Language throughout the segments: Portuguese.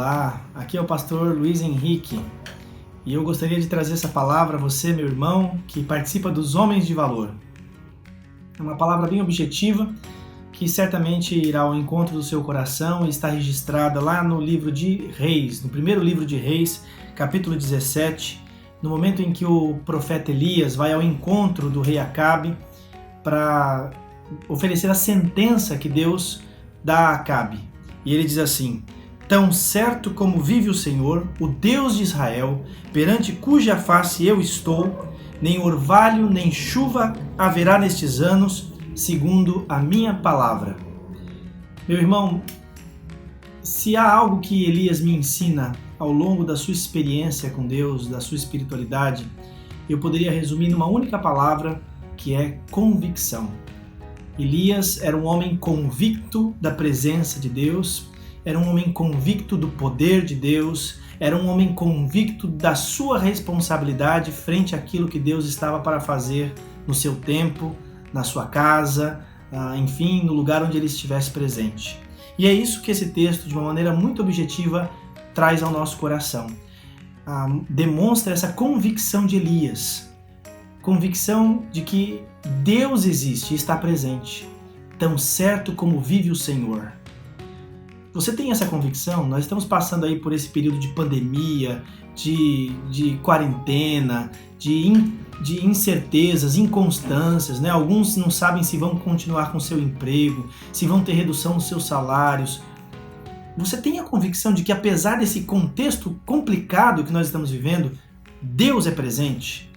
Olá, aqui é o pastor Luiz Henrique e eu gostaria de trazer essa palavra a você, meu irmão, que participa dos Homens de Valor. É uma palavra bem objetiva que certamente irá ao encontro do seu coração e está registrada lá no livro de Reis, no primeiro livro de Reis, capítulo 17, no momento em que o profeta Elias vai ao encontro do rei Acabe para oferecer a sentença que Deus dá a Acabe. E ele diz assim: tão certo como vive o Senhor, o Deus de Israel, perante cuja face eu estou, nem orvalho nem chuva haverá nestes anos, segundo a minha palavra. Meu irmão, se há algo que Elias me ensina ao longo da sua experiência com Deus, da sua espiritualidade, eu poderia resumir numa única palavra, que é convicção. Elias era um homem convicto da presença de Deus, era um homem convicto do poder de Deus, era um homem convicto da sua responsabilidade frente àquilo que Deus estava para fazer no seu tempo, na sua casa, enfim, no lugar onde ele estivesse presente. E é isso que esse texto, de uma maneira muito objetiva, traz ao nosso coração. Demonstra essa convicção de Elias, convicção de que Deus existe e está presente, tão certo como vive o Senhor. Você tem essa convicção? Nós estamos passando aí por esse período de pandemia, de quarentena, de incertezas, inconstâncias, né? Alguns não sabem se vão continuar com seu emprego, se vão ter redução dos seus salários. Você tem a convicção de que, apesar desse contexto complicado que nós estamos vivendo, Deus é presente?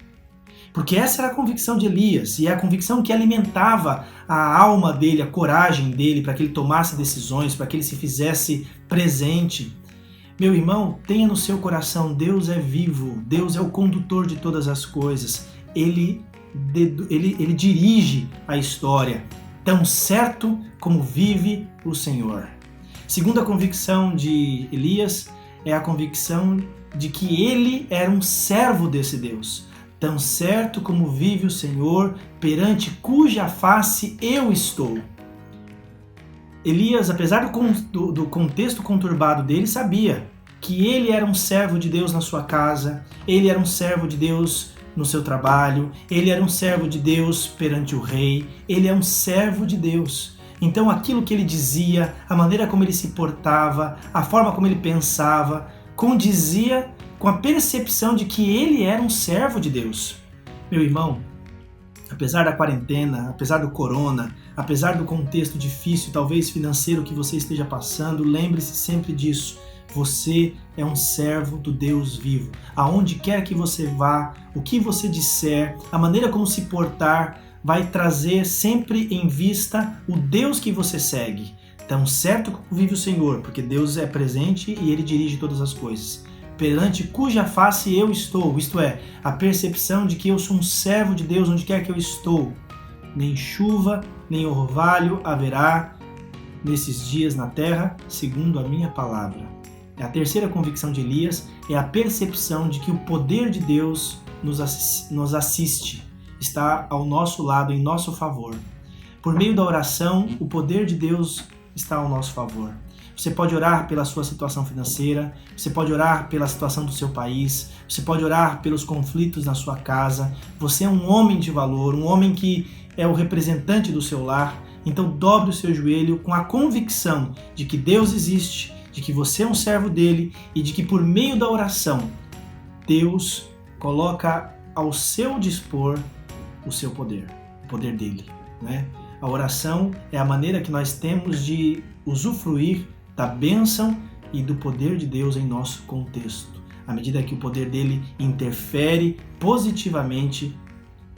Porque essa era a convicção de Elias, e é a convicção que alimentava a alma dele, a coragem dele, para que ele tomasse decisões, para que ele se fizesse presente. Meu irmão, tenha no seu coração, Deus é vivo, Deus é o condutor de todas as coisas, Ele dirige a história, tão certo como vive o Senhor. Segunda convicção de Elias é a convicção de que ele era um servo desse Deus. Tão certo como vive o Senhor, perante cuja face eu estou. Elias, apesar do contexto conturbado dele, sabia que ele era um servo de Deus na sua casa, ele era um servo de Deus no seu trabalho, ele era um servo de Deus perante o rei, ele é um servo de Deus. Então aquilo que ele dizia, a maneira como ele se portava, a forma como ele pensava, condizia com a percepção de que ele era um servo de Deus. Meu irmão, apesar da quarentena, apesar do corona, apesar do contexto difícil, talvez financeiro que você esteja passando, lembre-se sempre disso. Você é um servo do Deus vivo. Aonde quer que você vá, o que você disser, a maneira como se portar, vai trazer sempre em vista o Deus que você segue. Tão certo como vive o Senhor, porque Deus é presente e Ele dirige todas as coisas. Perante cuja face eu estou, isto é, a percepção de que eu sou um servo de Deus onde quer que eu estou. Nem chuva, nem orvalho haverá nesses dias na terra, segundo a minha palavra. A terceira convicção de Elias é a percepção de que o poder de Deus nos assiste, está ao nosso lado, em nosso favor. Por meio da oração, o poder de Deus está ao nosso favor. Você pode orar pela sua situação financeira, você pode orar pela situação do seu país, você pode orar pelos conflitos na sua casa. Você é um homem de valor, um homem que é o representante do seu lar. Então dobre o seu joelho com a convicção de que Deus existe, de que você é um servo dele e de que por meio da oração, Deus coloca ao seu dispor o seu poder, o poder dele, né? A oração é a maneira que nós temos de usufruir da bênção e do poder de Deus em nosso contexto, à medida que o poder dele interfere positivamente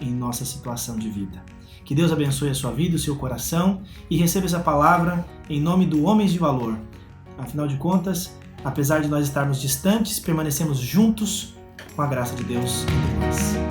em nossa situação de vida. Que Deus abençoe a sua vida, o seu coração, e receba essa palavra em nome do Homens de Valor. Afinal de contas, apesar de nós estarmos distantes, permanecemos juntos com a graça de Deus entre nós.